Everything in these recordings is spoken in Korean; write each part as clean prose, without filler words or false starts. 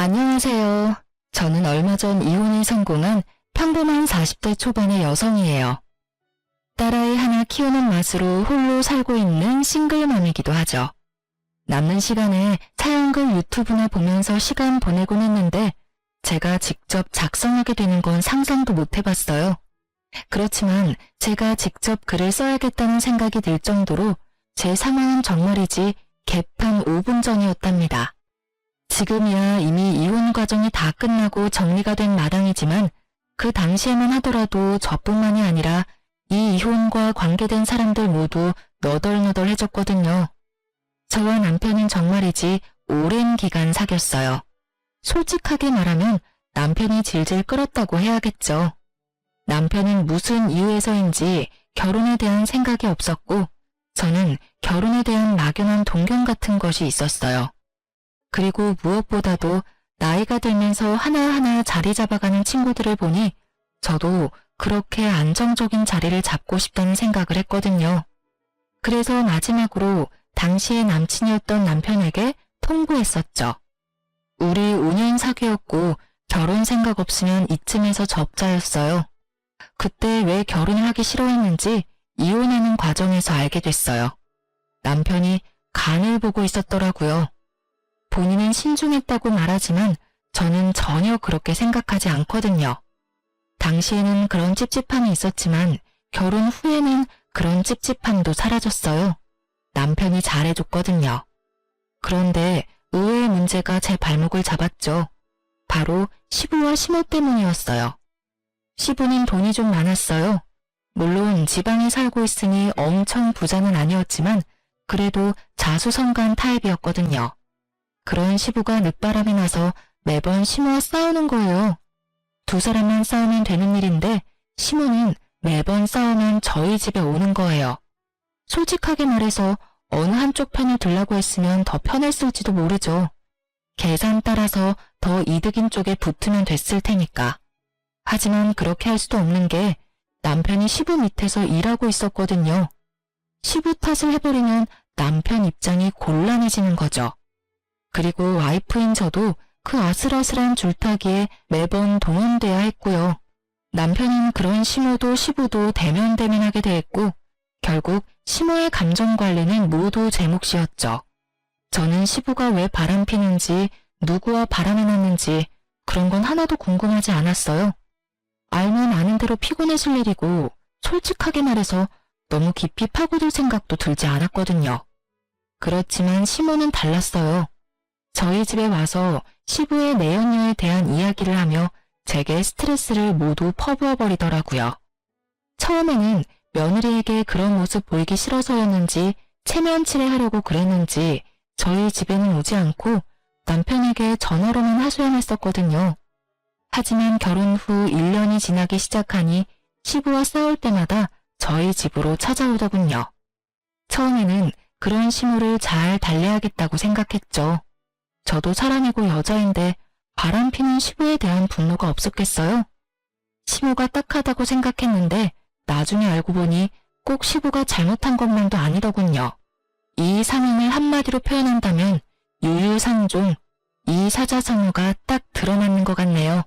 안녕하세요. 저는 얼마 전 이혼이 성공한 평범한 40대 초반의 여성이에요. 딸아이 하나 키우는 맛으로 홀로 살고 있는 싱글맘이기도 하죠. 남는 시간에 차연글 유튜브나 보면서 시간 보내곤 했는데 제가 직접 작성하게 되는 건 상상도 못 해봤어요. 그렇지만 제가 직접 글을 써야겠다는 생각이 들 정도로 제 상황은 정말이지 개판 5분 전이었답니다. 지금이야 이미 이혼 과정이 다 끝나고 정리가 된 마당이지만 그 당시에만 하더라도 저뿐만이 아니라 이 이혼과 관계된 사람들 모두 너덜너덜해졌거든요. 저와 남편은 정말이지 오랜 기간 사귀었어요. 솔직하게 말하면 남편이 질질 끌었다고 해야겠죠. 남편은 무슨 이유에서인지 결혼에 대한 생각이 없었고 저는 결혼에 대한 막연한 동경 같은 것이 있었어요. 그리고 무엇보다도 나이가 들면서 하나하나 자리 잡아가는 친구들을 보니 저도 그렇게 안정적인 자리를 잡고 싶다는 생각을 했거든요. 그래서 마지막으로 당시의 남친이었던 남편에게 통보했었죠. 우리 5년 사귀었고 결혼 생각 없으면 이쯤에서 접자였어요. 그때 왜 결혼을 하기 싫어했는지 이혼하는 과정에서 알게 됐어요. 남편이 간을 보고 있었더라고요. 본인은 신중했다고 말하지만 저는 전혀 그렇게 생각하지 않거든요. 당시에는 그런 찝찝함이 있었지만 결혼 후에는 그런 찝찝함도 사라졌어요. 남편이 잘해줬거든요. 그런데 의외의 문제가 제 발목을 잡았죠. 바로 시부와 시모 때문이었어요. 시부는 돈이 좀 많았어요. 물론 지방에 살고 있으니 엄청 부자는 아니었지만 그래도 자수성가한 타입이었거든요. 그런 시부가 늦바람이 나서 매번 시모와 싸우는 거예요. 두 사람만 싸우면 되는 일인데 시모는 매번 싸우면 저희 집에 오는 거예요. 솔직하게 말해서 어느 한쪽 편을 들라고 했으면 더 편했을지도 모르죠. 계산 따라서 더 이득인 쪽에 붙으면 됐을 테니까. 하지만 그렇게 할 수도 없는 게 남편이 시부 밑에서 일하고 있었거든요. 시부 탓을 해버리면 남편 입장이 곤란해지는 거죠. 그리고 와이프인 저도 그 아슬아슬한 줄타기에 매번 동원돼야 했고요. 남편은 그런 시모도 시부도 대면대면하게 대했고 결국 시모의 감정관리는 모두 제 몫이었죠. 저는 시부가 왜 바람피는지 누구와 바람이 났는지 그런 건 하나도 궁금하지 않았어요. 알면 아는 대로 피곤해질 일이고 솔직하게 말해서 너무 깊이 파고들 생각도 들지 않았거든요. 그렇지만 시모는 달랐어요. 저희 집에 와서 시부의 내연녀에 대한 이야기를 하며 제게 스트레스를 모두 퍼부어버리더라고요. 처음에는 며느리에게 그런 모습 보이기 싫어서였는지 체면치레하려고 그랬는지 저희 집에는 오지 않고 남편에게 전화로만 하소연했었거든요. 하지만 결혼 후 1년이 지나기 시작하니 시부와 싸울 때마다 저희 집으로 찾아오더군요. 처음에는 그런 시모를 잘 달래야겠다고 생각했죠. 저도 사람이고 여자인데 바람피는 시부에 대한 분노가 없었겠어요? 시부가 딱하다고 생각했는데 나중에 알고 보니 꼭 시부가 잘못한 것만도 아니더군요. 이 상황을 한마디로 표현한다면 유유상종, 이 사자성어가 딱 들어맞는 것 같네요.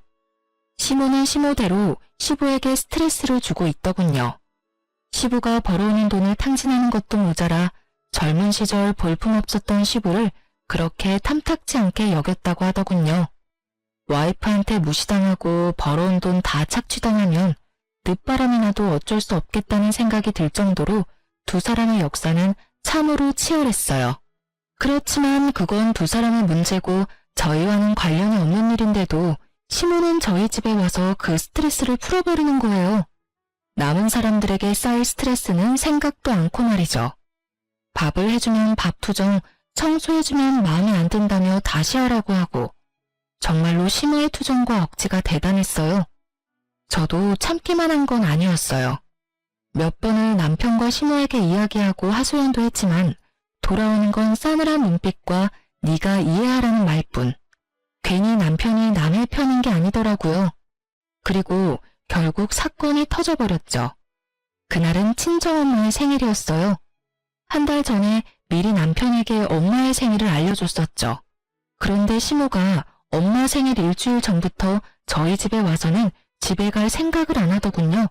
시모는 시모대로 시부에게 스트레스를 주고 있더군요. 시부가 벌어오는 돈을 탕진하는 것도 모자라 젊은 시절 볼품없었던 시부를 그렇게 탐탁지 않게 여겼다고 하더군요. 와이프한테 무시당하고 벌어온 돈 다 착취당하면 늦바람이 나도 어쩔 수 없겠다는 생각이 들 정도로 두 사람의 역사는 참으로 치열했어요. 그렇지만 그건 두 사람의 문제고 저희와는 관련이 없는 일인데도 시모는 저희 집에 와서 그 스트레스를 풀어버리는 거예요. 남은 사람들에게 쌓일 스트레스는 생각도 않고 말이죠. 밥을 해주면 밥 투정, 청소해주면 마음에 안 든다며 다시 하라고 하고 정말로 시모의 투정과 억지가 대단했어요. 저도 참기만 한 건 아니었어요. 몇 번을 남편과 시모에게 이야기하고 하소연도 했지만 돌아오는 건 싸늘한 눈빛과 네가 이해하라는 말뿐. 괜히 남편이 남의 편인 게 아니더라고요. 그리고 결국 사건이 터져버렸죠. 그날은 친정엄마의 생일이었어요. 한 달 전에 미리 남편에게 엄마의 생일을 알려줬었죠. 그런데 시모가 엄마 생일 일주일 전부터 저희 집에 와서는 집에 갈 생각을 안 하더군요.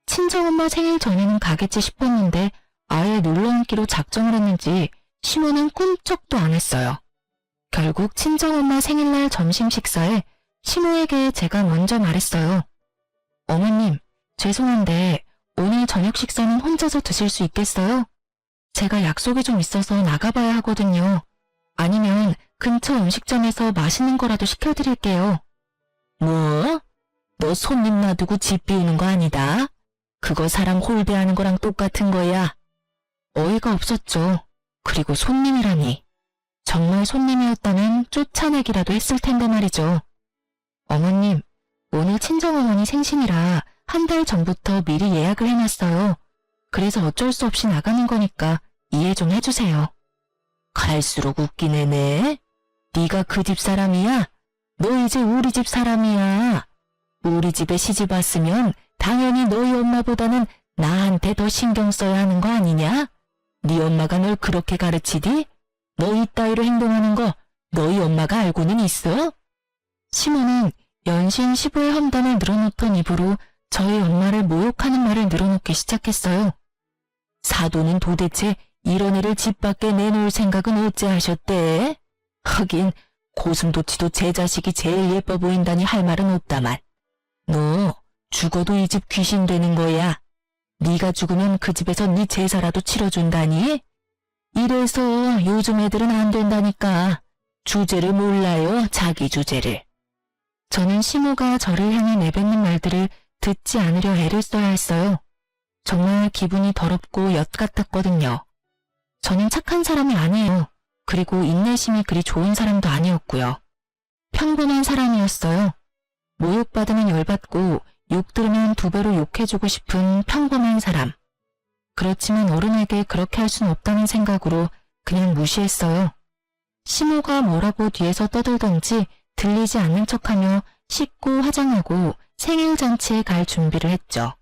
친정엄마 생일 전에는 가겠지 싶었는데 아예 놀러앉기로 작정을 했는지 시모는 꿈쩍도 안 했어요. 결국 친정엄마 생일날 점심 식사에 시모에게 제가 먼저 말했어요. 어머님, 죄송한데 오늘 저녁 식사는 혼자서 드실 수 있겠어요? 제가 약속이 좀 있어서 나가봐야 하거든요. 아니면 근처 음식점에서 맛있는 거라도 시켜드릴게요. 뭐? 너 손님 놔두고 집 비우는 거 아니다? 그거 사람 홀대하는 거랑 똑같은 거야. 어이가 없었죠. 그리고 손님이라니. 정말 손님이었다면 쫓아내기라도 했을 텐데 말이죠. 어머님, 오늘 친정어머니 생신이라 한 달 전부터 미리 예약을 해놨어요. 그래서 어쩔 수 없이 나가는 거니까 이해 좀 해주세요. 갈수록 웃기네, 네. 네가 그 집 사람이야? 너 이제 우리 집 사람이야. 우리 집에 시집 왔으면 당연히 너희 엄마보다는 나한테 더 신경 써야 하는 거 아니냐? 네 엄마가 널 그렇게 가르치디? 너 이따위로 행동하는 거 너희 엄마가 알고는 있어? 시모는 연신 시부의 험담을 늘어놓던 입으로 저희 엄마를 모욕하는 말을 늘어놓기 시작했어요. 사돈은 도대체 이런 애를 집 밖에 내놓을 생각은 어째 하셨대? 하긴 고슴도치도 제 자식이 제일 예뻐 보인다니 할 말은 없다만. 너 죽어도 이 집 귀신 되는 거야. 네가 죽으면 그 집에서 네 제사라도 치러준다니? 이래서 요즘 애들은 안 된다니까. 주제를 몰라요, 자기 주제를. 저는 시모가 저를 향해 내뱉는 말들을 듣지 않으려 애를 써야 했어요. 정말 기분이 더럽고 엿 같았거든요. 저는 착한 사람이 아니에요. 그리고 인내심이 그리 좋은 사람도 아니었고요. 평범한 사람이었어요. 모욕받으면 열받고 욕 들으면 두 배로 욕해주고 싶은 평범한 사람. 그렇지만 어른에게 그렇게 할 순 없다는 생각으로 그냥 무시했어요. 시모가 뭐라고 뒤에서 떠들던지 들리지 않는 척하며 씻고 화장하고 생일잔치에 갈 준비를 했죠.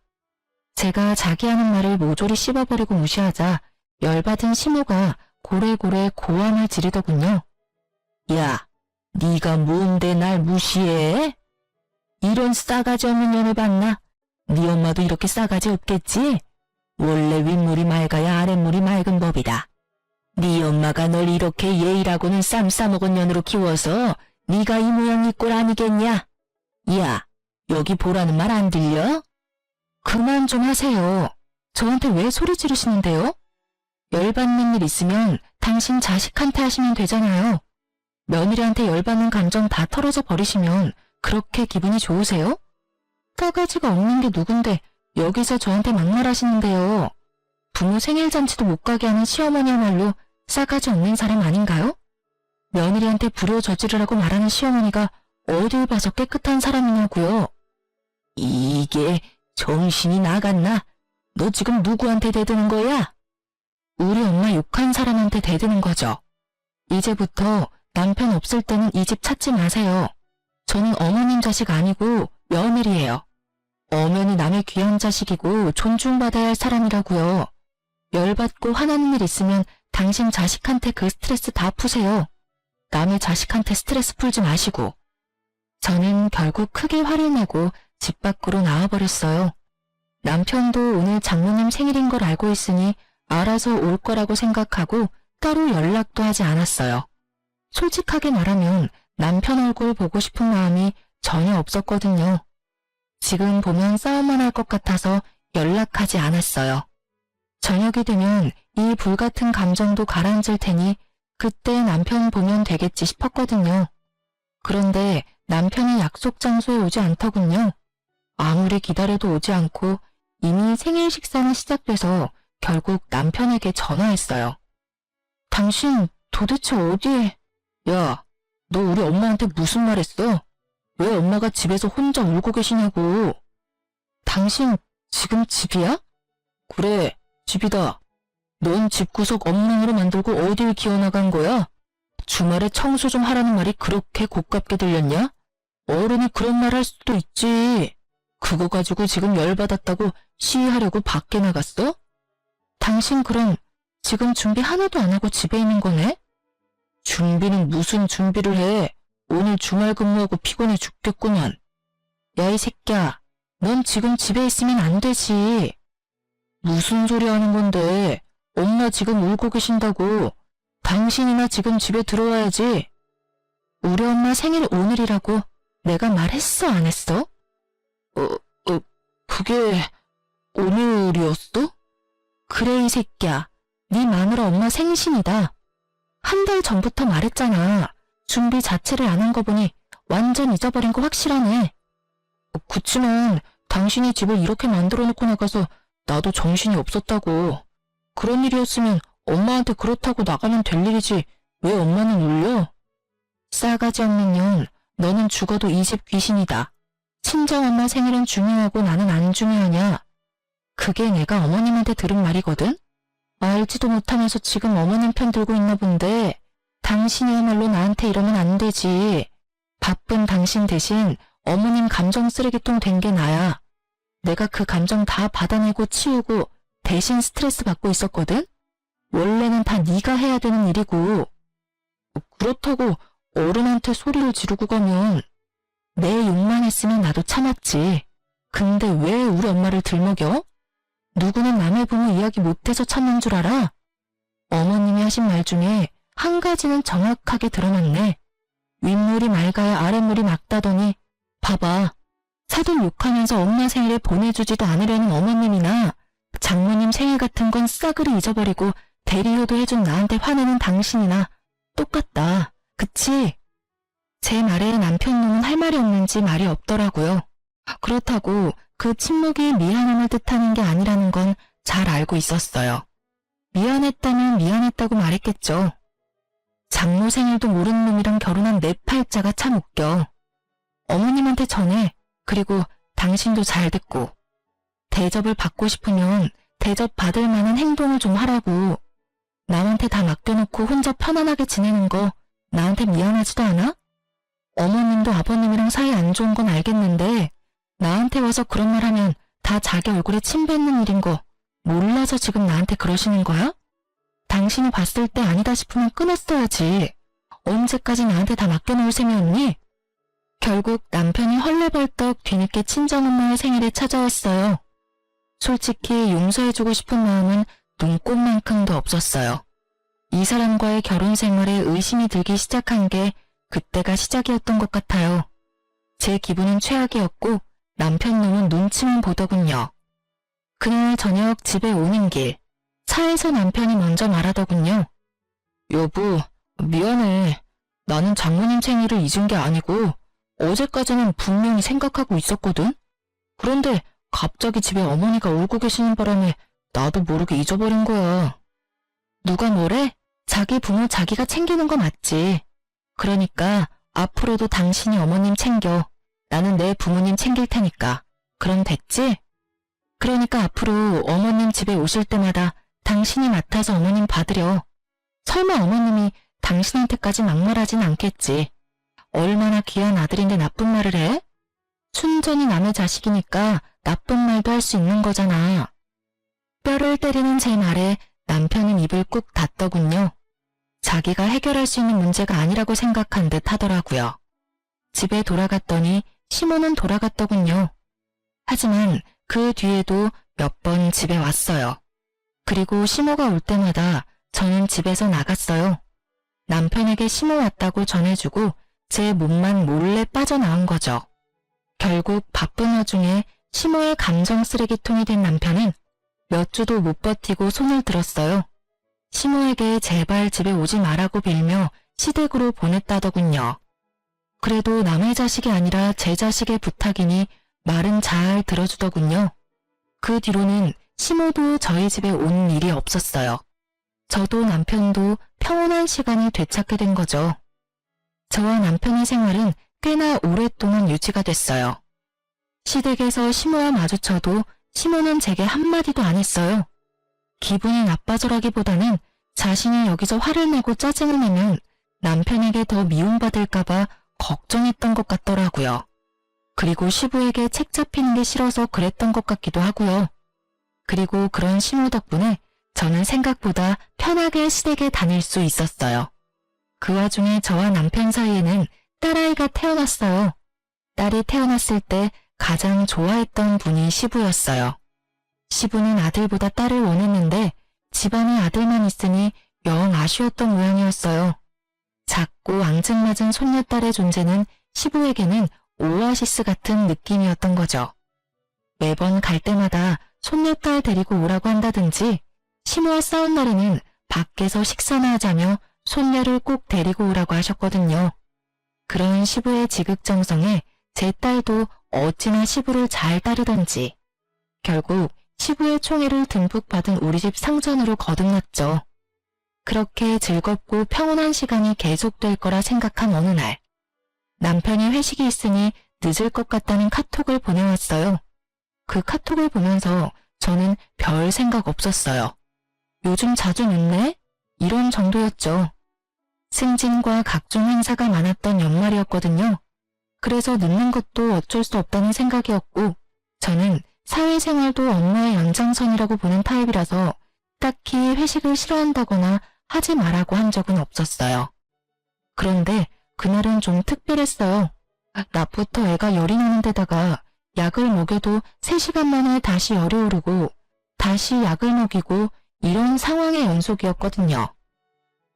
제가 자기 하는 말을 모조리 씹어버리고 무시하자 열받은 시모가 고래고래 고함을 지르더군요. 야, 네가 뭔데 날 무시해? 이런 싸가지 없는 년을 봤나? 네 엄마도 이렇게 싸가지 없겠지? 원래 윗물이 맑아야 아랫물이 맑은 법이다. 네 엄마가 널 이렇게 예의라고는 쌈 싸먹은 년으로 키워서 네가 이 모양 이 꼴 아니겠냐? 야, 여기 보라는 말 안 들려? 그만 좀 하세요. 저한테 왜 소리 지르시는데요? 열받는 일 있으면 당신 자식한테 하시면 되잖아요. 며느리한테 열받는 감정 다 털어져 버리시면 그렇게 기분이 좋으세요? 싸가지가 없는 게 누군데 여기서 저한테 막말하시는데요. 부모 생일잔치도 못 가게 하는 시어머니야말로 싸가지 없는 사람 아닌가요? 며느리한테 불효 저지르라고 말하는 시어머니가 어딜 봐서 깨끗한 사람이냐고요. 이게 정신이 나갔나? 너 지금 누구한테 대드는 거야? 우리 엄마 욕한 사람한테 대드는 거죠. 이제부터 남편 없을 때는 이 집 찾지 마세요. 저는 어머님 자식 아니고 며느리예요. 어머니 남의 귀한 자식이고 존중받아야 할 사람이라고요. 열받고 화나는 일 있으면 당신 자식한테 그 스트레스 다 푸세요. 남의 자식한테 스트레스 풀지 마시고. 저는 결국 크게 화를 내고 집 밖으로 나와버렸어요. 남편도 오늘 장모님 생일인 걸 알고 있으니 알아서 올 거라고 생각하고 따로 연락도 하지 않았어요. 솔직하게 말하면 남편 얼굴 보고 싶은 마음이 전혀 없었거든요. 지금 보면 싸움만 할 것 같아서 연락하지 않았어요. 저녁이 되면 이 불같은 감정도 가라앉을 테니 그때 남편 보면 되겠지 싶었거든요. 그런데 남편이 약속 장소에 오지 않더군요. 아무리 기다려도 오지 않고 이미 생일 식사는 시작돼서 결국 남편에게 전화했어요. 당신 도대체 어디에... 야, 너 우리 엄마한테 무슨 말 했어? 왜 엄마가 집에서 혼자 울고 계시냐고. 당신 지금 집이야? 그래, 집이다. 넌 집구석 엉망으로 만들고 어딜 기어나간 거야? 주말에 청소 좀 하라는 말이 그렇게 고깝게 들렸냐? 어른이 그런 말 할 수도 있지. 그거 가지고 지금 열받았다고 시위하려고 밖에 나갔어? 당신 그럼 지금 준비 하나도 안 하고 집에 있는 거네? 준비는 무슨 준비를 해? 오늘 주말 근무하고 피곤해 죽겠구만. 야, 이 새끼야. 넌 지금 집에 있으면 안 되지. 무슨 소리 하는 건데. 엄마 지금 울고 계신다고. 당신이나 지금 집에 들어와야지. 우리 엄마 생일 오늘이라고 내가 말했어, 안 했어? 그게 오늘이었어? 그래, 이 새끼야. 네 마누라 엄마 생신이다. 한 달 전부터 말했잖아. 준비 자체를 안 한 거 보니 완전 잊어버린 거 확실하네. 그치만 당신이 집을 이렇게 만들어 놓고 나가서 나도 정신이 없었다고. 그런 일이었으면 엄마한테 그렇다고 나가면 될 일이지 왜 엄마는 울려? 싸가지 없는 년, 너는 죽어도 이 집 귀신이다. 친정엄마 생일은 중요하고 나는 안 중요하냐? 그게 내가 어머님한테 들은 말이거든? 알지도 못하면서 지금 어머님 편 들고 있나 본데 당신이야말로 나한테 이러면 안 되지. 바쁜 당신 대신 어머님 감정 쓰레기통 된 게 나야. 내가 그 감정 다 받아내고 치우고 대신 스트레스 받고 있었거든? 원래는 다 네가 해야 되는 일이고. 그렇다고 어른한테 소리를 지르고 가면 내 욕만 했으면 나도 참았지. 근데 왜 우리 엄마를 들먹여? 누구는 남의 부모 이야기 못해서 참는 줄 알아? 어머님이 하신 말 중에 한 가지는 정확하게 드러났네. 윗물이 맑아야 아랫물이 맑다더니 봐봐. 사돈 욕하면서 엄마 생일에 보내주지도 않으려는 어머님이나 장모님 생일 같은 건 싸그리 잊어버리고 대리효도 해준 나한테 화내는 당신이나 똑같다. 그치? 제 말에 남편 놈은 할 말이 없는지 말이 없더라고요. 그렇다고 그 침묵이 미안함을 뜻하는 게 아니라는 건 잘 알고 있었어요. 미안했다면 미안했다고 말했겠죠. 장모 생일도 모르는 놈이랑 결혼한 내 팔자가 참 웃겨. 어머님한테 전해. 그리고 당신도 잘 듣고. 대접을 받고 싶으면 대접 받을 만한 행동을 좀 하라고. 남한테 다 맡겨놓고 혼자 편안하게 지내는 거 나한테 미안하지도 않아? 어머님도 아버님이랑 사이 안 좋은 건 알겠는데 나한테 와서 그런 말 하면 다 자기 얼굴에 침 뱉는 일인 거 몰라서 지금 나한테 그러시는 거야? 당신이 봤을 때 아니다 싶으면 끊었어야지. 언제까지 나한테 다 맡겨놓을 셈이었니? 결국 남편이 헐레벌떡 뒤늦게 친정엄마의 생일에 찾아왔어요. 솔직히 용서해주고 싶은 마음은 눈꼽만큼도 없었어요. 이 사람과의 결혼 생활에 의심이 들기 시작한 게 그때가 시작이었던 것 같아요. 제 기분은 최악이었고 남편 놈은 눈치만 보더군요. 그날 저녁 집에 오는 길, 차에서 남편이 먼저 말하더군요. 여보, 미안해. 나는 장모님 생일을 잊은 게 아니고 어제까지는 분명히 생각하고 있었거든. 그런데 갑자기 집에 어머니가 울고 계시는 바람에 나도 모르게 잊어버린 거야. 누가 뭐래? 자기 부모 자기가 챙기는 거 맞지. 그러니까 앞으로도 당신이 어머님 챙겨. 나는 내 부모님 챙길 테니까. 그럼 됐지? 그러니까 앞으로 어머님 집에 오실 때마다 당신이 맡아서 어머님 받으려. 설마 어머님이 당신한테까지 막말하진 않겠지. 얼마나 귀한 아들인데 나쁜 말을 해? 순전히 남의 자식이니까 나쁜 말도 할 수 있는 거잖아. 뼈를 때리는 제 말에 남편은 입을 꾹 닫더군요. 자기가 해결할 수 있는 문제가 아니라고 생각한 듯 하더라고요. 집에 돌아갔더니 시모는 돌아갔더군요. 하지만 그 뒤에도 몇 번 집에 왔어요. 그리고 시모가 올 때마다 저는 집에서 나갔어요. 남편에게 시모 왔다고 전해주고 제 몸만 몰래 빠져나온 거죠. 결국 바쁜 와중에 시모의 감정 쓰레기통이 된 남편은 몇 주도 못 버티고 손을 들었어요. 시모에게 제발 집에 오지 말라고 빌며 시댁으로 보냈다더군요. 그래도 남의 자식이 아니라 제 자식의 부탁이니 말은 잘 들어주더군요. 그 뒤로는 시모도 저희 집에 온 일이 없었어요. 저도 남편도 평온한 시간을 되찾게 된 거죠. 저와 남편의 생활은 꽤나 오랫동안 유지가 됐어요. 시댁에서 시모와 마주쳐도 시모는 제게 한마디도 안 했어요. 기분이 나빠져라기보다는 자신이 여기서 화를 내고 짜증을 내면 남편에게 더 미움받을까봐 걱정했던 것 같더라고요. 그리고 시부에게 책 잡히는 게 싫어서 그랬던 것 같기도 하고요. 그리고 그런 시모 덕분에 저는 생각보다 편하게 시댁에 다닐 수 있었어요. 그 와중에 저와 남편 사이에는 딸아이가 태어났어요. 딸이 태어났을 때 가장 좋아했던 분이 시부였어요. 시부는 아들보다 딸을 원했는데 집안에 아들만 있으니 영 아쉬웠던 모양이었어요. 작고 앙증맞은 손녀딸의 존재는 시부에게는 오아시스 같은 느낌이었던 거죠. 매번 갈 때마다 손녀딸 데리고 오라고 한다든지 시부와 싸운 날에는 밖에서 식사나 하자며 손녀를 꼭 데리고 오라고 하셨거든요. 그런 시부의 지극정성에 제 딸도 어찌나 시부를 잘 따르던지 결국 시부의 총애를 듬뿍 받은 우리 집 상전으로 거듭났죠. 그렇게 즐겁고 평온한 시간이 계속될 거라 생각한 어느 날 남편이 회식이 있으니 늦을 것 같다는 카톡을 보내왔어요. 그 카톡을 보면서 저는 별 생각 없었어요. 요즘 자주 늦네? 이런 정도였죠. 승진과 각종 행사가 많았던 연말이었거든요. 그래서 늦는 것도 어쩔 수 없다는 생각이었고 저는 사회생활도 업무의 연장선이라고 보는 타입이라서 딱히 회식을 싫어한다거나 하지 말라고 한 적은 없었어요. 그런데 그날은 좀 특별했어요. 낮부터 애가 열이 나는 데다가 약을 먹여도 3시간 만에 다시 열이 오르고 다시 약을 먹이고 이런 상황의 연속이었거든요.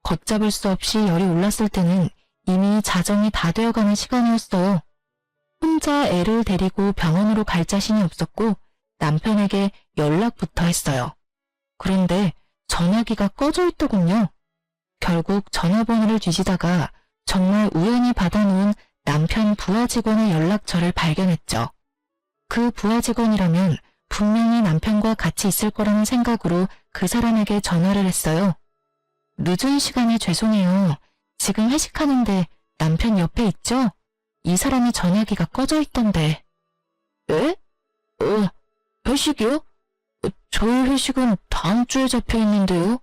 걷잡을 수 없이 열이 올랐을 때는 이미 자정이 다 되어가는 시간이었어요. 혼자 애를 데리고 병원으로 갈 자신이 없었고 남편에게 연락부터 했어요. 그런데 전화기가 꺼져 있더군요. 결국 전화번호를 뒤지다가 정말 우연히 받아놓은 남편 부하 직원의 연락처를 발견했죠. 그 부하 직원이라면 분명히 남편과 같이 있을 거라는 생각으로 그 사람에게 전화를 했어요. 늦은 시간에 죄송해요. 지금 회식하는데 남편 옆에 있죠? 이 사람이 전화기가 꺼져 있던데. 에? 회식이요? 저희 회식은 다음 주에 잡혀 있는데요.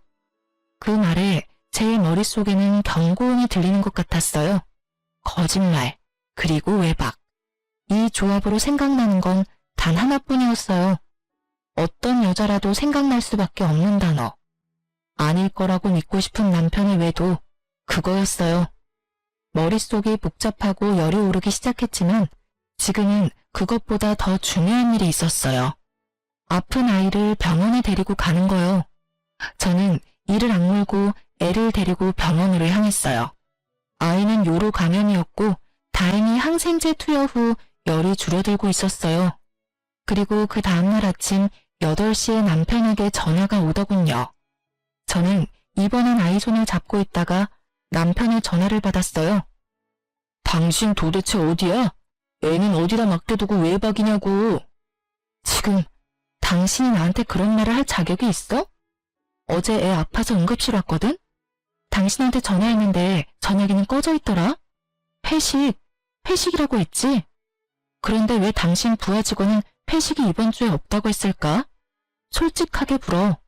그 말에 제 머릿속에는 경고음이 들리는 것 같았어요. 거짓말, 그리고 외박. 이 조합으로 생각나는 건 단 하나뿐이었어요. 어떤 여자라도 생각날 수밖에 없는 단어. 아닐 거라고 믿고 싶은 남편의 외도 그거였어요. 머릿속이 복잡하고 열이 오르기 시작했지만 지금은 그것보다 더 중요한 일이 있었어요. 아픈 아이를 병원에 데리고 가는 거요. 저는 이를 악물고 애를 데리고 병원으로 향했어요. 아이는 요로 감염이었고 다행히 항생제 투여 후 열이 줄어들고 있었어요. 그리고 그 다음날 아침 8시에 남편에게 전화가 오더군요. 저는 입원한 아이 손을 잡고 있다가 남편의 전화를 받았어요. 당신 도대체 어디야? 애는 어디다 맡겨두고 외박이냐고. 지금 당신이 나한테 그런 말을 할 자격이 있어? 어제 애 아파서 응급실 왔거든? 당신한테 전화했는데 전화기는 꺼져 있더라? 회식이라고 했지? 그런데 왜 당신 부하 직원은 회식이 이번 주에 없다고 했을까? 솔직하게 불어.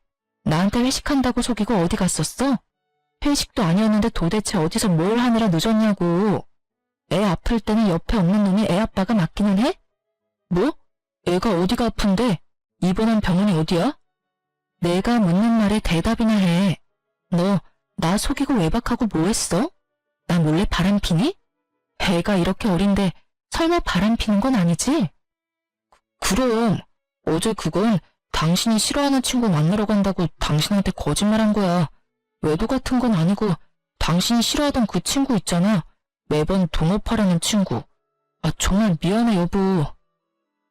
나한테 회식한다고 속이고 어디 갔었어? 회식도 아니었는데 도대체 어디서 뭘 하느라 늦었냐고. 애 아플 때는 옆에 없는 놈이 애 아빠가 맡기는 해? 뭐? 애가 어디가 아픈데? 입원한 병원이 어디야? 내가 묻는 말에 대답이나 해. 너 나 속이고 외박하고 뭐 했어? 나 몰래 바람 피니? 애가 이렇게 어린데 설마 바람 피는 건 아니지? 그럼 어제 그건 당신이 싫어하는 친구 만나러 간다고 당신한테 거짓말한 거야. 외도 같은 건 아니고 당신이 싫어하던 그 친구 있잖아. 매번 동업하려는 친구. 정말 미안해 여보.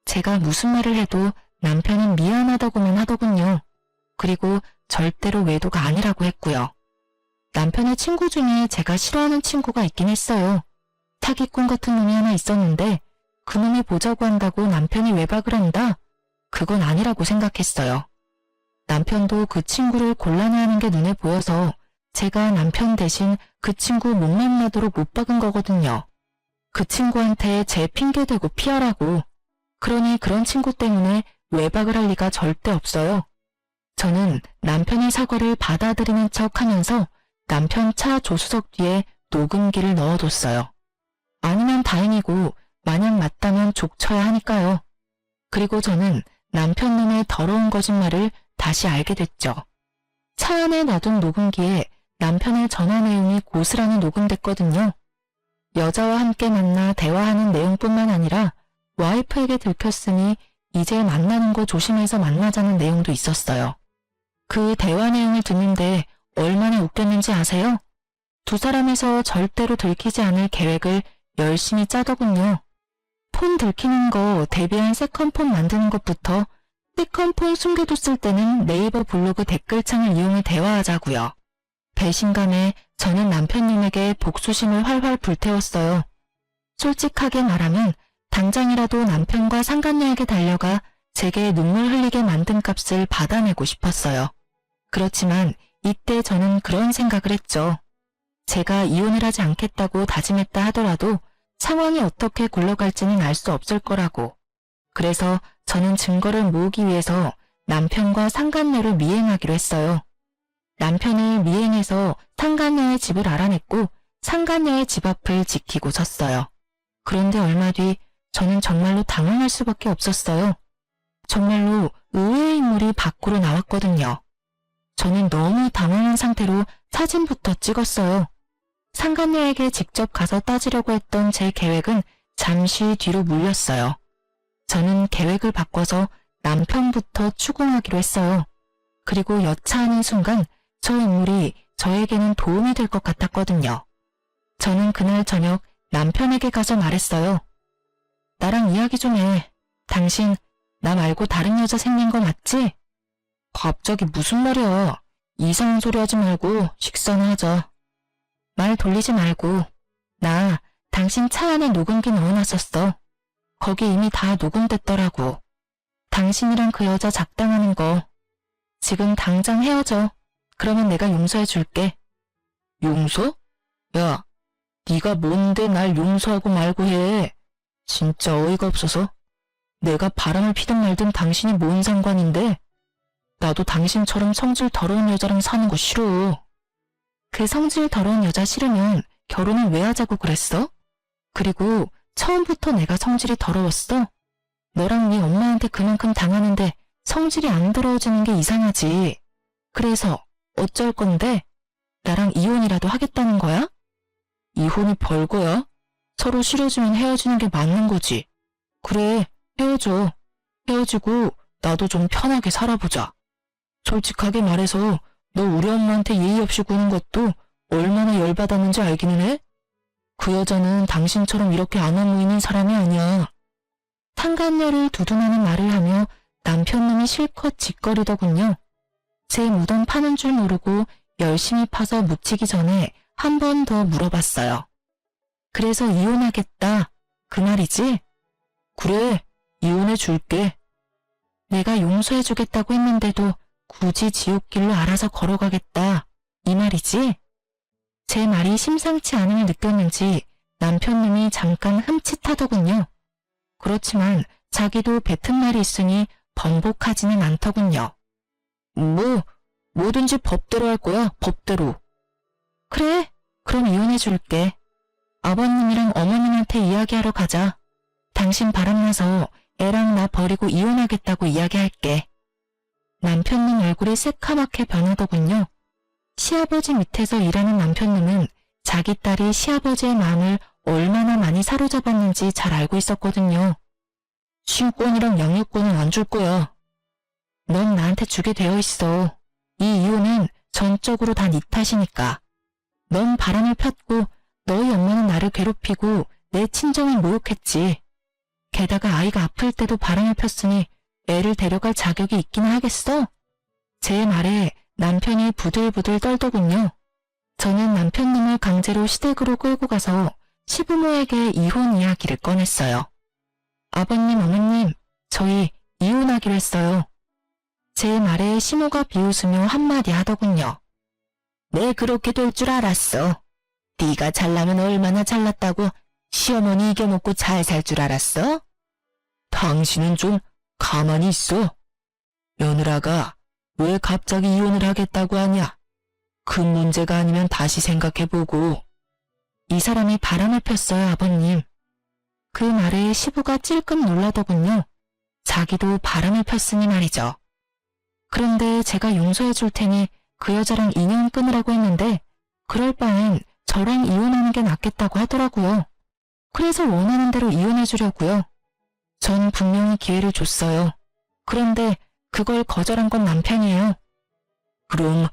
제가 무슨 말을 해도 남편은 미안하다고만 하더군요. 그리고 절대로 외도가 아니라고 했고요. 남편의 친구 중에 제가 싫어하는 친구가 있긴 했어요. 사기꾼 같은 놈이 하나 있었는데 그 놈이 보자고 한다고 남편이 외박을 한다? 그건 아니라고 생각했어요. 남편도 그 친구를 곤란해하는 게 눈에 보여서 제가 남편 대신 그 친구 못 만나도록 못 박은 거거든요. 그 친구한테 제 핑계대고 피하라고. 그러니 그런 친구 때문에 외박을 할 리가 절대 없어요. 저는 남편의 사과를 받아들이는 척 하면서 남편 차 조수석 뒤에 녹음기를 넣어뒀어요. 아니면 다행이고 만약 맞다면 족쳐야 하니까요. 그리고 저는 남편 놈의 더러운 거짓말을 다시 알게 됐죠. 차 안에 놔둔 녹음기에 남편의 전화 내용이 고스란히 녹음됐거든요. 여자와 함께 만나 대화하는 내용뿐만 아니라 와이프에게 들켰으니 이제 만나는 거 조심해서 만나자는 내용도 있었어요. 그 대화 내용을 듣는데 얼마나 웃겼는지 아세요? 두 사람에서 절대로 들키지 않을 계획을 열심히 짜더군요. 폰 들키는 거 대비한 세컨폰 만드는 것부터 세컨폰 숨겨뒀을 때는 네이버 블로그 댓글창을 이용해 대화하자고요. 배신감에 저는 남편님에게 복수심을 활활 불태웠어요. 솔직하게 말하면 당장이라도 남편과 상간녀에게 달려가 제게 눈물 흘리게 만든 값을 받아내고 싶었어요. 그렇지만 이때 저는 그런 생각을 했죠. 제가 이혼을 하지 않겠다고 다짐했다 하더라도 상황이 어떻게 굴러갈지는 알 수 없을 거라고. 그래서 저는 증거를 모으기 위해서 남편과 상간녀를 미행하기로 했어요. 남편을 미행해서 상간녀의 집을 알아냈고 상간녀의 집 앞을 지키고 섰어요. 그런데 얼마 뒤 저는 정말로 당황할 수밖에 없었어요. 정말로 의외의 인물이 밖으로 나왔거든요. 저는 너무 당황한 상태로 사진부터 찍었어요. 상간녀에게 직접 가서 따지려고 했던 제 계획은 잠시 뒤로 물렸어요. 저는 계획을 바꿔서 남편부터 추궁하기로 했어요. 그리고 여차하는 순간 저 인물이 저에게는 도움이 될 것 같았거든요. 저는 그날 저녁 남편에게 가서 말했어요. 나랑 이야기 좀 해. 당신 나 말고 다른 여자 생긴 거 맞지? 갑자기 무슨 말이야. 이상한 소리 하지 말고 식사나 하자. 말 돌리지 말고. 나 당신 차 안에 녹음기 넣어놨었어. 거기 이미 다 녹음됐더라고. 당신이랑 그 여자 작당하는 거. 지금 당장 헤어져. 그러면 내가 용서해 줄게. 용서? 야, 네가 뭔데 날 용서하고 말고 해. 진짜 어이가 없어서. 내가 바람을 피든 말든 당신이 뭔 상관인데. 나도 당신처럼 성질 더러운 여자랑 사는 거 싫어. 그 성질 더러운 여자 싫으면 결혼을 왜 하자고 그랬어? 그리고 처음부터 내가 성질이 더러웠어? 너랑 네 엄마한테 그만큼 당하는데 성질이 안 더러워지는 게 이상하지. 그래서 어쩔 건데? 나랑 이혼이라도 하겠다는 거야? 이혼이 별거야? 서로 싫어지면 헤어지는 게 맞는 거지. 그래, 헤어져. 헤어지고 나도 좀 편하게 살아보자. 솔직하게 말해서 너 우리 엄마한테 예의 없이 구는 것도 얼마나 열받았는지 알기는 해? 그 여자는 당신처럼 이렇게 안 어무이는 사람이 아니야. 상간녀를 두둔하는 말을 하며 남편놈이 실컷 짓거리더군요. 제 무덤 파는 줄 모르고 열심히 파서 묻히기 전에 한 번 더 물어봤어요. 그래서 이혼하겠다. 그 말이지? 그래, 이혼해 줄게. 내가 용서해 주겠다고 했는데도 굳이 지옥길로 알아서 걸어가겠다. 이 말이지? 제 말이 심상치 않음을 느꼈는지 남편님이 잠깐 흠칫하더군요. 그렇지만 자기도 뱉은 말이 있으니 번복하지는 않더군요. 뭐든지 법대로 할 거야, 법대로. 그래, 그럼 이혼해 줄게. 아버님이랑 어머님한테 이야기하러 가자. 당신 바람나서 애랑 나 버리고 이혼하겠다고 이야기할게. 남편님 얼굴이 새카맣게 변하더군요. 시아버지 밑에서 일하는 남편님은 자기 딸이 시아버지의 마음을 얼마나 많이 사로잡았는지 잘 알고 있었거든요. 신권이랑 양육권은 안 줄 거야. 넌 나한테 주게 되어 있어. 이 이혼은 전적으로 다 네 탓이니까. 넌 바람을 폈고 너희 엄마는 나를 괴롭히고 내 친정을 모욕했지. 게다가 아이가 아플 때도 바람을 폈으니 애를 데려갈 자격이 있기는 하겠어? 제 말에 남편이 부들부들 떨더군요. 저는 남편님을 강제로 시댁으로 끌고 가서 시부모에게 이혼 이야기를 꺼냈어요. 아버님, 어머님, 저희 이혼하기로 했어요. 제 말에 시모가 비웃으며 한마디 하더군요. 내 그렇게 될 줄 알았어. 네가 잘나면 얼마나 잘났다고 시어머니 이겨먹고 잘 살 줄 알았어? 당신은 좀 가만히 있어. 며느라가 왜 갑자기 이혼을 하겠다고 하냐? 큰 문제가 아니면 다시 생각해보고. 이 사람이 바람을 폈어요, 아버님. 그 말에 시부가 찔끔 놀라더군요. 자기도 바람을 폈으니 말이죠. 그런데 제가 용서해 줄 테니 그 여자랑 인연 끊으라고 했는데 그럴 바엔 저랑 이혼하는 게 낫겠다고 하더라고요. 그래서 원하는 대로 이혼해주려고요. 전 분명히 기회를 줬어요. 그런데 그걸 거절한 건 남편이에요. 그럼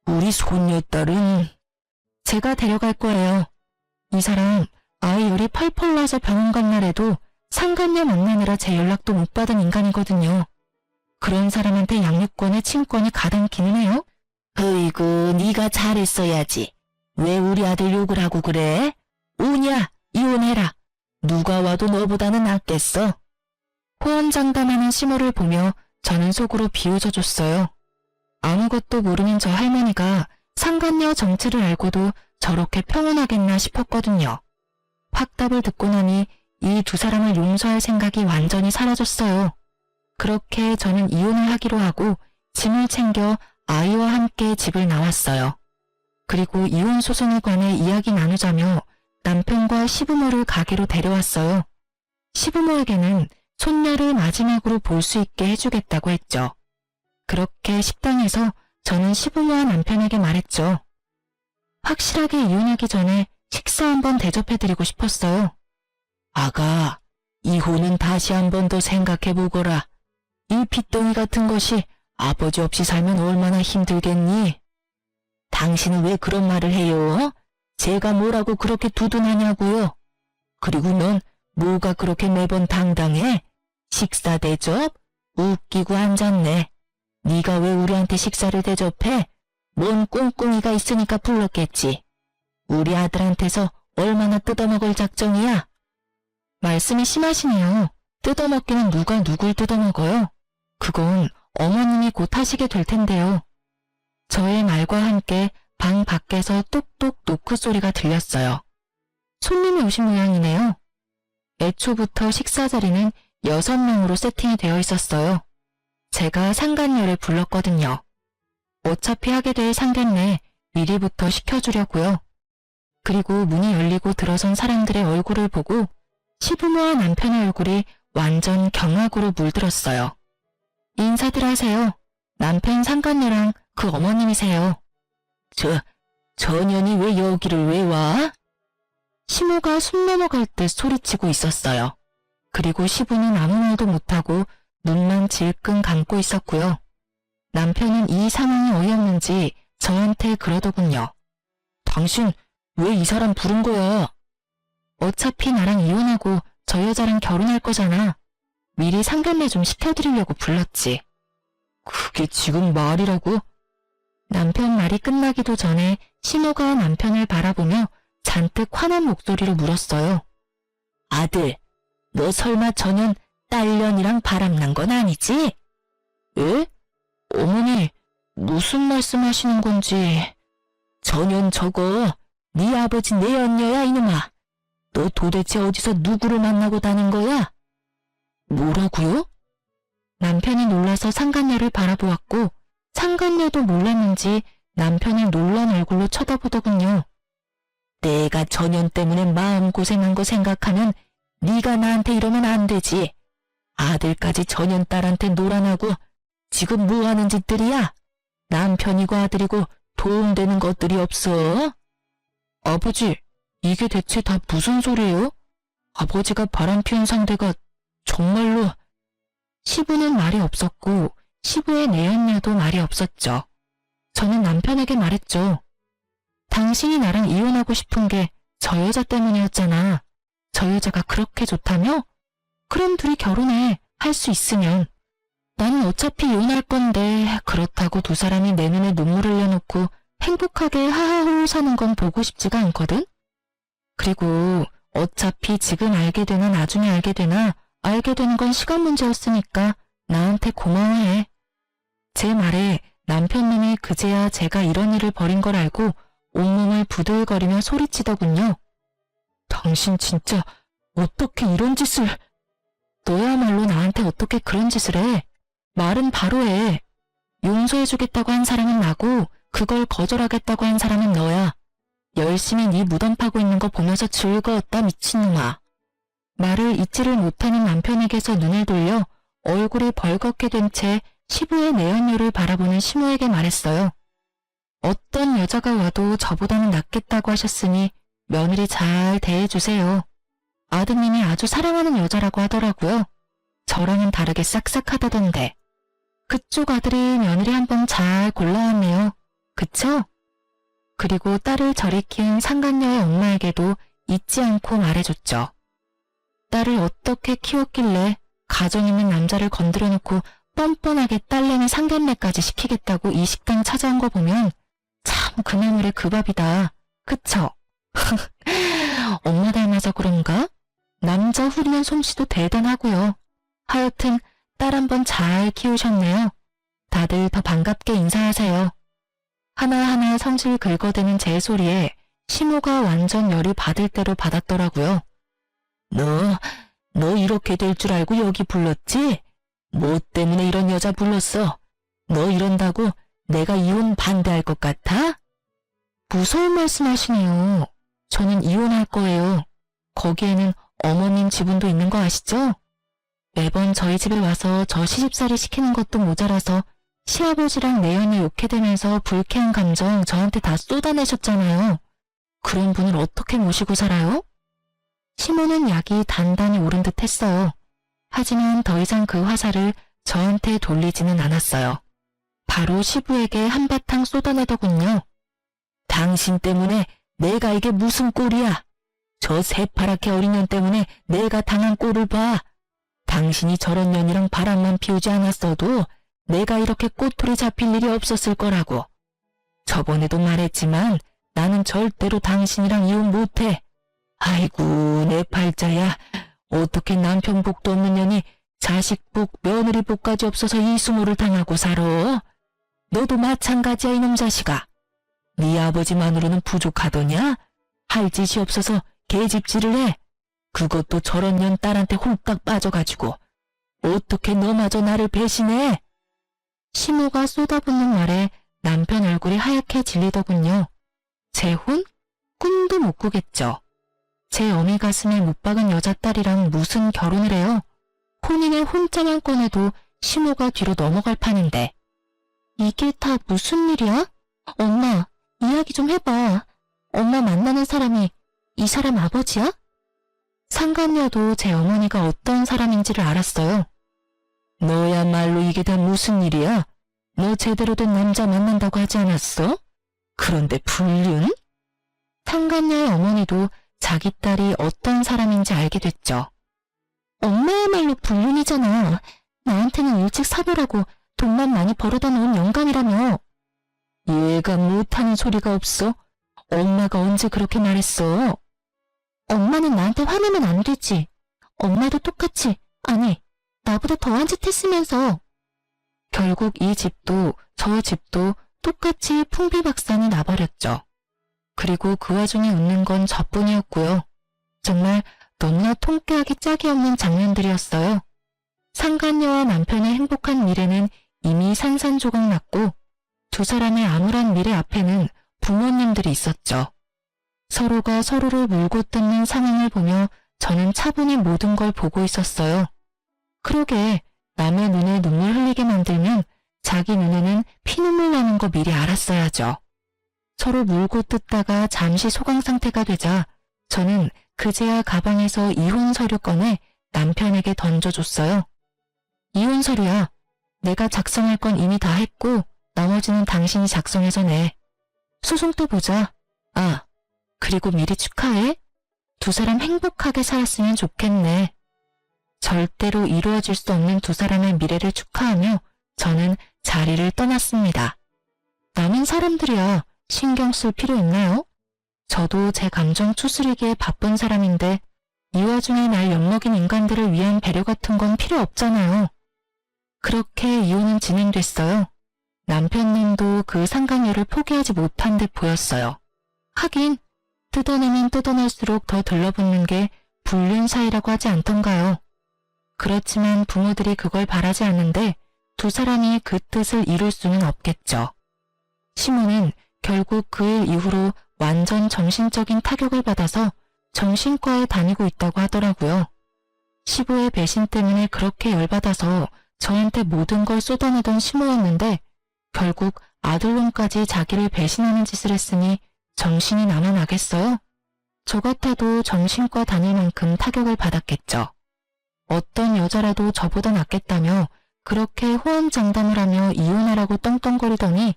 우리 손녀딸은? 제가 데려갈 거예요. 이 사람 아이 열이 펄펄 나서 병원 간 날에도 상간녀 만나느라 제 연락도 못 받은 인간이거든요. 그런 사람한테 양육권에 친권이 가당키는 해요? 어이구, 네가 잘했어야지. 왜 우리 아들 욕을 하고 그래? 우냐, 이혼해라. 누가 와도 너보다는 낫겠어. 호언장담하는 시모를 보며 저는 속으로 비웃어줬어요. 아무것도 모르는 저 할머니가 상간녀 정체를 알고도 저렇게 평온하겠나 싶었거든요. 확답을 듣고 나니 이 두 사람을 용서할 생각이 완전히 사라졌어요. 그렇게 저는 이혼을 하기로 하고 짐을 챙겨 아이와 함께 집을 나왔어요. 그리고 이혼 소송에 관해 이야기 나누자며 남편과 시부모를 가게로 데려왔어요. 시부모에게는 손녀를 마지막으로 볼 수 있게 해주겠다고 했죠. 그렇게 식당에서 저는 시부모와 남편에게 말했죠. 확실하게 이혼하기 전에 식사 한번 대접해드리고 싶었어요. 아가, 이혼은 다시 한 번 더 생각해보거라. 이 핏덩이 같은 것이 아버지 없이 살면 얼마나 힘들겠니? 당신은 왜 그런 말을 해요? 제가 뭐라고 그렇게 두둔하냐고요? 그리고 넌 뭐가 그렇게 매번 당당해? 식사 대접? 웃기고 앉았네. 네가 왜 우리한테 식사를 대접해? 뭔 꿍꿍이가 있으니까 불렀겠지. 우리 아들한테서 얼마나 뜯어먹을 작정이야? 말씀이 심하시네요. 뜯어먹기는 누가 누굴 뜯어먹어요? 그건 어머님이 곧 하시게 될 텐데요. 저의 말과 함께 방 밖에서 똑똑 노크 소리가 들렸어요. 손님이 오신 모양이네요. 애초부터 식사 자리는 6명으로 세팅이 되어 있었어요. 제가 상간녀를 불렀거든요. 어차피 하게 될 상견례 미리부터 시켜주려고요. 그리고 문이 열리고 들어선 사람들의 얼굴을 보고 시부모와 남편의 얼굴이 완전 경악으로 물들었어요. 인사들 하세요. 남편 상간녀랑 그 어머님이세요. 저 년이 왜 여기를 왜 와? 시모가 숨 넘어갈 듯 소리치고 있었어요. 그리고 시부는 아무 말도 못하고 눈만 질끈 감고 있었고요. 남편은 이 상황이 어이없는지 저한테 그러더군요. 당신 왜 이 사람 부른 거야? 어차피 나랑 이혼하고 저 여자랑 결혼할 거잖아. 미리 상견례 좀 시켜드리려고 불렀지. 그게 지금 말이라고? 남편 말이 끝나기도 전에 시모가 남편을 바라보며 잔뜩 화난 목소리로 물었어요. 아들, 너 설마 저년 딸년이랑 바람난 건 아니지? 에? 어머니, 무슨 말씀하시는 건지. 저년 저거 네 아버지 내연녀야 이놈아. 너 도대체 어디서 누구를 만나고 다닌 거야? 뭐라고요? 남편이 놀라서 상간녀를 바라보았고 상간녀도 몰랐는지 남편을 놀란 얼굴로 쳐다보더군요. 내가 저년 때문에 마음고생한 거 생각하면 네가 나한테 이러면 안 되지. 아들까지 저년 딸한테 놀아나고 지금 뭐하는 짓들이야? 남편이고 아들이고 도움되는 것들이 없어? 아버지, 이게 대체 다 무슨 소리예요? 아버지가 바람피운 상대가 정말로... 시부는 말이 없었고 시부의 내연녀도 말이 없었죠. 저는 남편에게 말했죠. 당신이 나랑 이혼하고 싶은 게 저 여자 때문이었잖아. 저 여자가 그렇게 좋다며? 그럼 둘이 결혼해. 할 수 있으면. 나는 어차피 이혼할 건데 그렇다고 두 사람이 내 눈에 눈물을 흘려놓고 행복하게 하하호 사는 건 보고 싶지가 않거든? 그리고 어차피 지금 알게 되나 나중에 알게 되나 알게 되는 건 시간 문제였으니까 나한테 고마워해. 제 말에 남편 놈이 그제야 제가 이런 일을 벌인 걸 알고 온몸을 부들거리며 소리치더군요. 당신 진짜 어떻게 이런 짓을... 너야말로 나한테 어떻게 그런 짓을 해? 말은 바로 해. 용서해주겠다고 한 사람은 나고 그걸 거절하겠다고 한 사람은 너야. 열심히 네 무덤 파고 있는 거 보면서 즐거웠다 미친놈아. 말을 잊지를 못하는 남편에게서 눈을 돌려 얼굴이 벌겋게 된 채 시부의 내연녀를 바라보는 시모에게 말했어요. 어떤 여자가 와도 저보다는 낫겠다고 하셨으니 며느리 잘 대해주세요. 아드님이 아주 사랑하는 여자라고 하더라고요. 저랑은 다르게 싹싹하다던데. 그쪽 아들이 며느리 한번 잘 골라왔네요. 그쵸? 그리고 딸을 저리 키운 상간녀의 엄마에게도 잊지 않고 말해줬죠. 딸을 어떻게 키웠길래 가정 있는 남자를 건드려놓고 뻔뻔하게 딸내미 상견례까지 시키겠다고 이 식당 찾아온 거 보면 참 그나물의 그 밥이다. 그쵸? 엄마 닮아서 그런가? 남자 후리는 솜씨도 대단하고요. 하여튼 딸 한번 잘 키우셨네요. 다들 더 반갑게 인사하세요. 하나하나 성질 긁어대는 제 소리에 시모가 완전 열이 받을 대로 받았더라고요. 너 이렇게 될 줄 알고 여기 불렀지? 뭐 때문에 이런 여자 불렀어? 너 이런다고 내가 이혼 반대할 것 같아? 무서운 말씀하시네요. 저는 이혼할 거예요. 거기에는 어머님 지분도 있는 거 아시죠? 매번 저희 집에 와서 저 시집살이 시키는 것도 모자라서 시아버지랑 내연이 욕해대면서 불쾌한 감정 저한테 다 쏟아내셨잖아요. 그런 분을 어떻게 모시고 살아요? 시모는 약이 단단히 오른 듯 했어요. 하지만 더 이상 그 화살을 저한테 돌리지는 않았어요. 바로 시부에게 한바탕 쏟아내더군요. 당신 때문에 내가 이게 무슨 꼴이야. 저 새파랗게 어린 년 때문에 내가 당한 꼴을 봐. 당신이 저런 년이랑 바람만 피우지 않았어도 내가 이렇게 꼬투리 잡힐 일이 없었을 거라고. 저번에도 말했지만 나는 절대로 당신이랑 이혼 못해. 아이고 내 팔자야. 어떻게 남편 복도 없는 년이 자식 복, 며느리 복까지 없어서 이 수모를 당하고 살아? 너도 마찬가지야 이놈 자식아. 네 아버지만으로는 부족하더냐? 할 짓이 없어서 계집질을 해. 그것도 저런 년 딸한테 홀딱 빠져가지고. 어떻게 너마저 나를 배신해? 시모가 쏟아붓는 말에 남편 얼굴이 하얗게 질리더군요. 재혼? 꿈도 못 꾸겠죠. 제 어미 가슴에 못 박은 여자딸이랑 무슨 결혼을 해요? 혼인의 혼자만 꺼내도 시모가 뒤로 넘어갈 판인데. 이게 다 무슨 일이야? 엄마, 이야기 좀 해봐. 엄마 만나는 사람이 이 사람 아버지야? 상간녀도 제 어머니가 어떤 사람인지를 알았어요. 너야말로 이게 다 무슨 일이야? 너 제대로 된 남자 만난다고 하지 않았어? 그런데 불륜? 상간녀의 어머니도 자기 딸이 어떤 사람인지 알게 됐죠. 엄마야말로 불륜이잖아. 나한테는 일찍 사별하고 돈만 많이 벌어다 놓은 영감이라며. 얘가 못하는 소리가 없어? 엄마가 언제 그렇게 말했어? 엄마는 나한테 화내면 안 되지. 엄마도 똑같이, 아니, 나보다 더한 짓 했으면서. 결국 이 집도 저 집도 똑같이 풍비박산이 나버렸죠. 그리고 그 와중에 웃는 건 저뿐이었고요. 정말 너무나 통쾌하기 짝이 없는 장면들이었어요. 상간녀와 남편의 행복한 미래는 이미 산산조각 났고 두 사람의 암울한 미래 앞에는 부모님들이 있었죠. 서로가 서로를 물고 뜯는 상황을 보며 저는 차분히 모든 걸 보고 있었어요. 그러게 남의 눈에 눈물 흘리게 만들면 자기 눈에는 피눈물 나는 거 미리 알았어야죠. 서로 물고 뜯다가 잠시 소강 상태가 되자 저는 그제야 가방에서 이혼 서류 꺼내 남편에게 던져줬어요. 이혼 서류야. 내가 작성할 건 이미 다 했고 나머지는 당신이 작성해서 내. 소송 또 보자. 아, 그리고 미리 축하해. 두 사람 행복하게 살았으면 좋겠네. 절대로 이루어질 수 없는 두 사람의 미래를 축하하며 저는 자리를 떠났습니다. 남은 사람들이야 신경 쓸 필요 있나요? 저도 제 감정 추스리기에 바쁜 사람인데 이 와중에 날 엿먹인 인간들을 위한 배려 같은 건 필요 없잖아요. 그렇게 이혼은 진행됐어요. 남편님도 그 상간녀를 포기하지 못한 듯 보였어요. 하긴 뜯어내면 뜯어낼수록 더 들러붙는 게 불륜 사이라고 하지 않던가요. 그렇지만 부모들이 그걸 바라지 않는데 두 사람이 그 뜻을 이룰 수는 없겠죠. 시모는 결국 그 일 이후로 완전 정신적인 타격을 받아서 정신과에 다니고 있다고 하더라고요. 시부의 배신 때문에 그렇게 열받아서 저한테 모든 걸 쏟아내던 시모였는데 결국 아들놈까지 자기를 배신하는 짓을 했으니 정신이 남아나겠어요? 저 같아도 정신과 다닐 만큼 타격을 받았겠죠. 어떤 여자라도 저보다 낫겠다며 그렇게 호언장담을 하며 이혼하라고 떵떵거리더니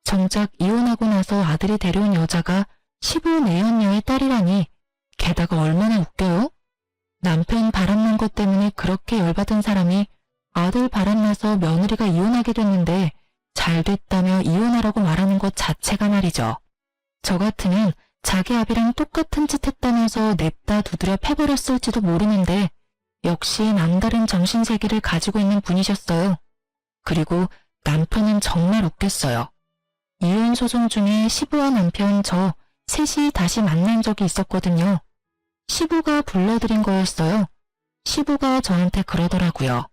정작 이혼하고 나서 아들이 데려온 여자가 시부 내연녀의 딸이라니 게다가 얼마나 웃겨요? 남편 바람난 것 때문에 그렇게 열받은 사람이 아들 바람나서 며느리가 이혼하게 됐는데 잘 됐다며 이혼하라고 말하는 것 자체가 말이죠. 저 같으면 자기 아비랑 똑같은 짓 했다면서 냅다 두드려 패버렸을지도 모르는데 역시 남다른 정신세계를 가지고 있는 분이셨어요. 그리고 남편은 정말 웃겼어요. 이혼 소송 중에 시부와 남편 저 셋이 다시 만난 적이 있었거든요. 시부가 불러들인 거였어요. 시부가 저한테 그러더라고요.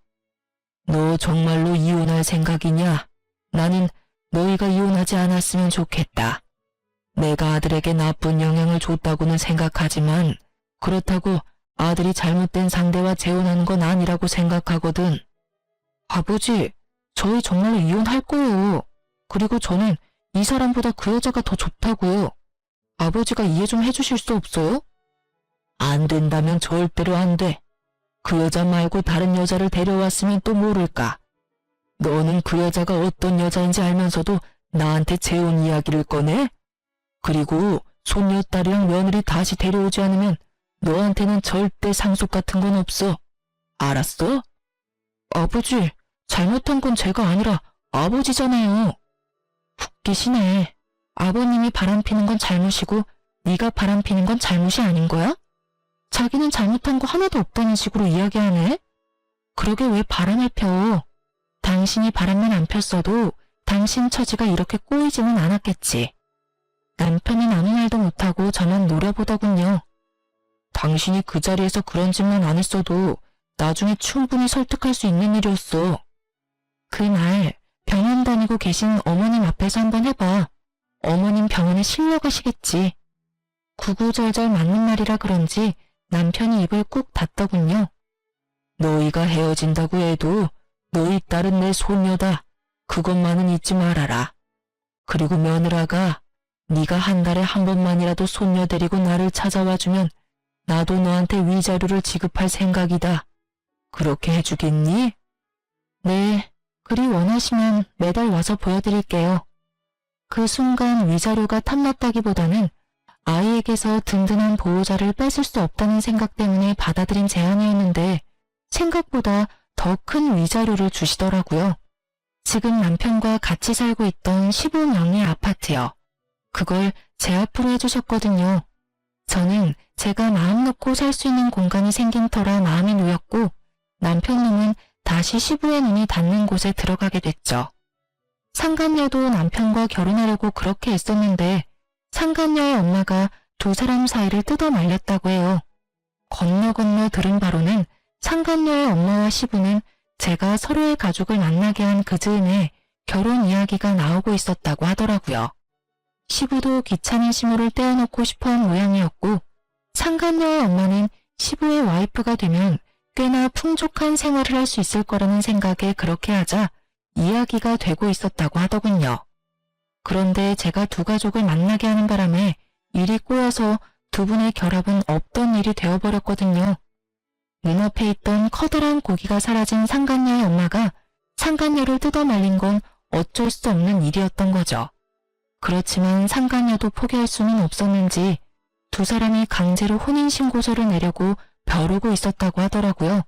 너 정말로 이혼할 생각이냐? 나는 너희가 이혼하지 않았으면 좋겠다. 내가 아들에게 나쁜 영향을 줬다고는 생각하지만 그렇다고 아들이 잘못된 상대와 재혼하는 건 아니라고 생각하거든. 아버지, 저희 정말로 이혼할 거예요. 그리고 저는 이 사람보다 그 여자가 더 좋다고요. 아버지가 이해 좀 해주실 수 없어요? 안 된다면 절대로 안 돼. 그 여자 말고 다른 여자를 데려왔으면 또 모를까. 너는 그 여자가 어떤 여자인지 알면서도 나한테 재혼 이야기를 꺼내? 그리고 손녀딸이랑 며느리 다시 데려오지 않으면 너한테는 절대 상속 같은 건 없어. 알았어? 아버지, 잘못한 건 제가 아니라 아버지잖아요. 웃기시네. 아버님이 바람피는 건 잘못이고 네가 바람피는 건 잘못이 아닌 거야? 자기는 잘못한 거 하나도 없다는 식으로 이야기하네? 그러게 왜 바람을 펴? 당신이 바람만 안 폈어도 당신 처지가 이렇게 꼬이지는 않았겠지. 남편은 아무 말도 못하고 저만 노려보더군요. 당신이 그 자리에서 그런 짓만 안 했어도 나중에 충분히 설득할 수 있는 일이었어. 그날 병원 다니고 계신 어머님 앞에서 한번 해봐. 어머님 병원에 실려가시겠지. 구구절절 맞는 말이라 그런지 남편이 입을 꾹 닫더군요. 너희가 헤어진다고 해도 너희 딸은 내 손녀다. 그것만은 잊지 말아라. 그리고 며느라가 네가 한 달에 한 번만이라도 손녀 데리고 나를 찾아와주면 나도 너한테 위자료를 지급할 생각이다. 그렇게 해주겠니? 네, 그리 원하시면 매달 와서 보여드릴게요. 그 순간 위자료가 탐났다기보다는 아이에게서 든든한 보호자를 뺏을 수 없다는 생각 때문에 받아들인 제안이었는데 생각보다 더 큰 위자료를 주시더라고요. 지금 남편과 같이 살고 있던 15명의 아파트요. 그걸 제 앞으로 해주셨거든요. 저는 제가 마음 놓고 살 수 있는 공간이 생긴 터라 마음이 놓였고 남편놈은 다시 시부의 눈이 닿는 곳에 들어가게 됐죠. 상간녀도 남편과 결혼하려고 그렇게 애썼는데 상간녀의 엄마가 두 사람 사이를 뜯어 말렸다고 해요. 건너 들은 바로는 상간녀의 엄마와 시부는 제가 서로의 가족을 만나게 한 그 즈음에 결혼 이야기가 나오고 있었다고 하더라고요. 시부도 귀찮은 시무를 떼어놓고 싶어한 모양이었고 상간녀의 엄마는 시부의 와이프가 되면 꽤나 풍족한 생활을 할 수 있을 거라는 생각에 그렇게 하자 이야기가 되고 있었다고 하더군요. 그런데 제가 두 가족을 만나게 하는 바람에 일이 꼬여서 두 분의 결합은 없던 일이 되어버렸거든요. 눈앞에 있던 커다란 고기가 사라진 상간녀의 엄마가 상간녀를 뜯어 말린 건 어쩔 수 없는 일이었던 거죠. 그렇지만 상간녀도 포기할 수는 없었는지 두 사람이 강제로 혼인신고서를 내려고 벼르고 있었다고 하더라고요.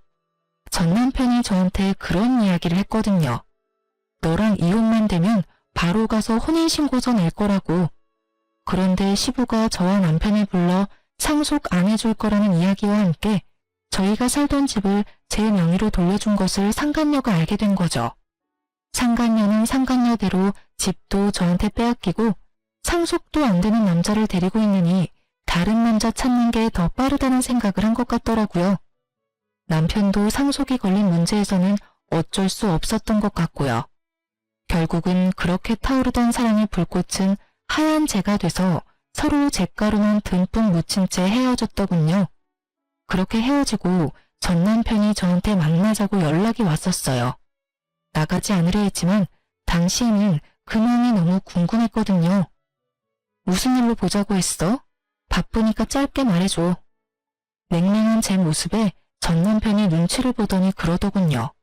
전 남편이 저한테 그런 이야기를 했거든요. 너랑 이혼만 되면 바로 가서 혼인신고서 낼 거라고. 그런데 시부가 저와 남편을 불러 상속 안 해줄 거라는 이야기와 함께 저희가 살던 집을 제 명의로 돌려준 것을 상간녀가 알게 된 거죠. 상간녀는 상간녀대로 집도 저한테 빼앗기고 상속도 안 되는 남자를 데리고 있느니 다른 남자 찾는 게 더 빠르다는 생각을 한 것 같더라고요. 남편도 상속이 걸린 문제에서는 어쩔 수 없었던 것 같고요. 결국은 그렇게 타오르던 사랑의 불꽃은 하얀 재가 돼서 서로 잿가루만 듬뿍 묻힌 채 헤어졌더군요. 그렇게 헤어지고 전 남편이 저한테 만나자고 연락이 왔었어요. 나가지 않으려 했지만 당시에는 그 마음이 너무 궁금했거든요. 무슨 일로 보자고 했어? 바쁘니까 짧게 말해줘. 냉랭한 제 모습에 전 남편이 눈치를 보더니 그러더군요.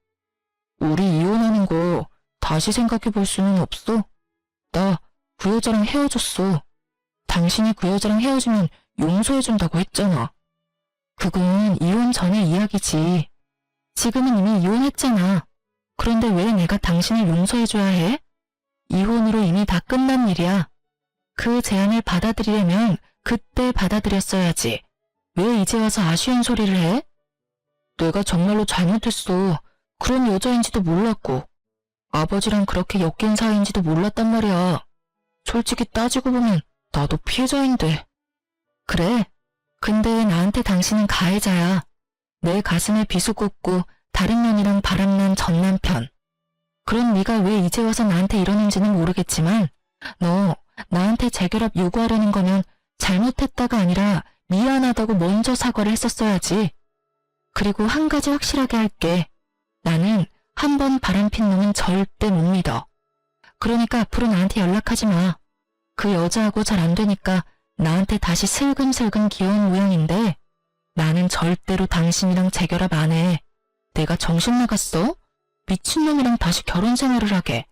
우리 이혼하는 거 다시 생각해 볼 수는 없어? 나 그 여자랑 헤어졌어. 당신이 그 여자랑 헤어지면 용서해준다고 했잖아. 그건 이혼 전의 이야기지. 지금은 이미 이혼했잖아. 그런데 왜 내가 당신을 용서해줘야 해? 이혼으로 이미 다 끝난 일이야. 그 제안을 받아들이려면 그때 받아들였어야지. 왜 이제 와서 아쉬운 소리를 해? 내가 정말로 잘못했어. 그런 여자인지도 몰랐고 아버지랑 그렇게 엮인 사이인지도 몰랐단 말이야. 솔직히 따지고 보면 나도 피해자인데. 그래. 근데 나한테 당신은 가해자야. 내 가슴에 비수 꽂고 다른 년이랑 바람난 전 남편. 그럼 네가 왜 이제 와서 나한테 이러는지는 모르겠지만 너 나한테 재결합 요구하려는 거면 잘못했다가 아니라 미안하다고 먼저 사과를 했었어야지. 그리고 한 가지 확실하게 할게. 나는 한 번 바람핀 놈은 절대 못 믿어. 그러니까 앞으로 나한테 연락하지 마. 그 여자하고 잘 안 되니까 나한테 다시 슬금슬금 기어온 모양인데 나는 절대로 당신이랑 재결합 안 해. 내가 정신 나갔어? 미친놈이랑 다시 결혼 생활을 하게.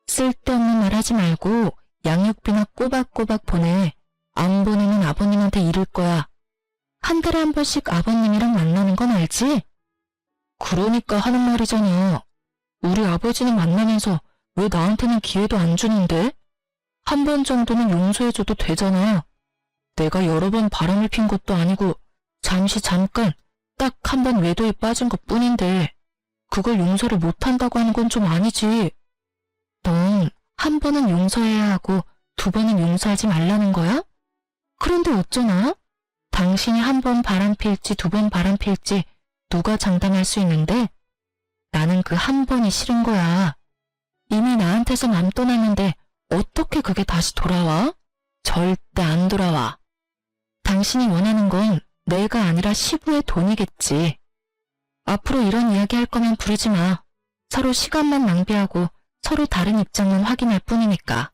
쓸데없는 말 하지 말고 양육비나 꼬박꼬박 보내. 안 보내면 아버님한테 이를 거야. 한 달에 한 번씩 아버님이랑 만나는 건 알지? 그러니까 하는 말이잖아. 우리 아버지는 만나면서 왜 나한테는 기회도 안 주는데? 한 번 정도는 용서해줘도 되잖아. 내가 여러 번 바람을 핀 것도 아니고 잠깐 딱 한 번 외도에 빠진 것뿐인데 그걸 용서를 못한다고 하는 건 좀 아니지. 넌 한 번은 용서해야 하고 두 번은 용서하지 말라는 거야? 그런데 어쩌나? 당신이 한 번 바람필지 두 번 바람필지 누가 장담할 수 있는데 나는 그 한 번이 싫은 거야. 이미 나한테서 맘 떠났는데 어떻게 그게 다시 돌아와? 절대 안 돌아와. 당신이 원하는 건 내가 아니라 시부의 돈이겠지. 앞으로 이런 이야기 할 거면 부르지 마. 서로 시간만 낭비하고 서로 다른 입장만 확인할 뿐이니까.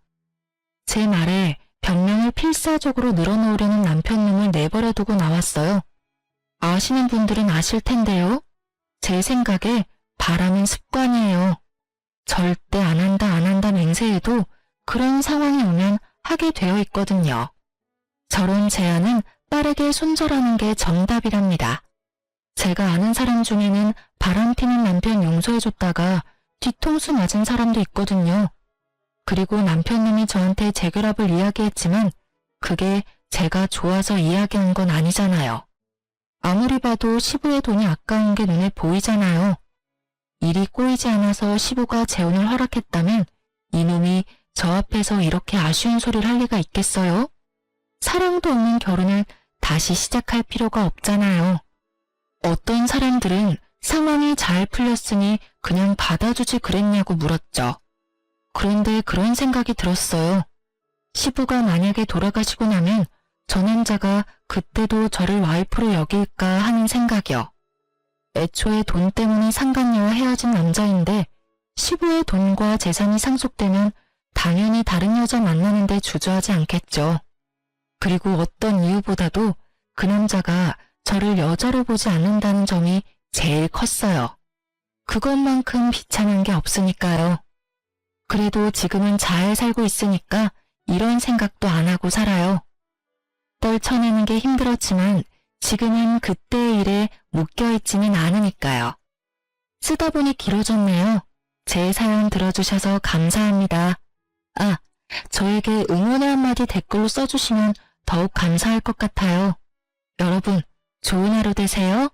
제 말에 변명을 필사적으로 늘어놓으려는 남편놈을 내버려두고 나왔어요. 아시는 분들은 아실 텐데요. 제 생각에 바람은 습관이에요. 절대 안 한다 맹세해도 그런 상황이 오면 하게 되어 있거든요. 저런 제안은 빠르게 손절하는 게 정답이랍니다. 제가 아는 사람 중에는 바람피는 남편 용서해줬다가 뒤통수 맞은 사람도 있거든요. 그리고 남편님이 저한테 재결합을 이야기했지만 그게 제가 좋아서 이야기한 건 아니잖아요. 아무리 봐도 시부의 돈이 아까운 게 눈에 보이잖아요. 일이 꼬이지 않아서 시부가 재혼을 허락했다면 이놈이 저 앞에서 이렇게 아쉬운 소리를 할 리가 있겠어요? 사랑도 없는 결혼을 다시 시작할 필요가 없잖아요. 어떤 사람들은 상황이 잘 풀렸으니 그냥 받아주지 그랬냐고 물었죠. 그런데 그런 생각이 들었어요. 시부가 만약에 돌아가시고 나면 저 남자가 그때도 저를 와이프로 여길까 하는 생각이요. 애초에 돈 때문에 상간녀와 헤어진 남자인데 시부의 돈과 재산이 상속되면 당연히 다른 여자 만나는데 주저하지 않겠죠. 그리고 어떤 이유보다도 그 남자가 저를 여자로 보지 않는다는 점이 제일 컸어요. 그것만큼 비참한 게 없으니까요. 그래도 지금은 잘 살고 있으니까 이런 생각도 안 하고 살아요. 떨쳐내는 게 힘들었지만 지금은 그때의 일에 묶여있지는 않으니까요. 쓰다 보니 길어졌네요. 제 사연 들어주셔서 감사합니다. 아, 저에게 응원의 한마디 댓글로 써주시면 더욱 감사할 것 같아요. 여러분, 좋은 하루 되세요.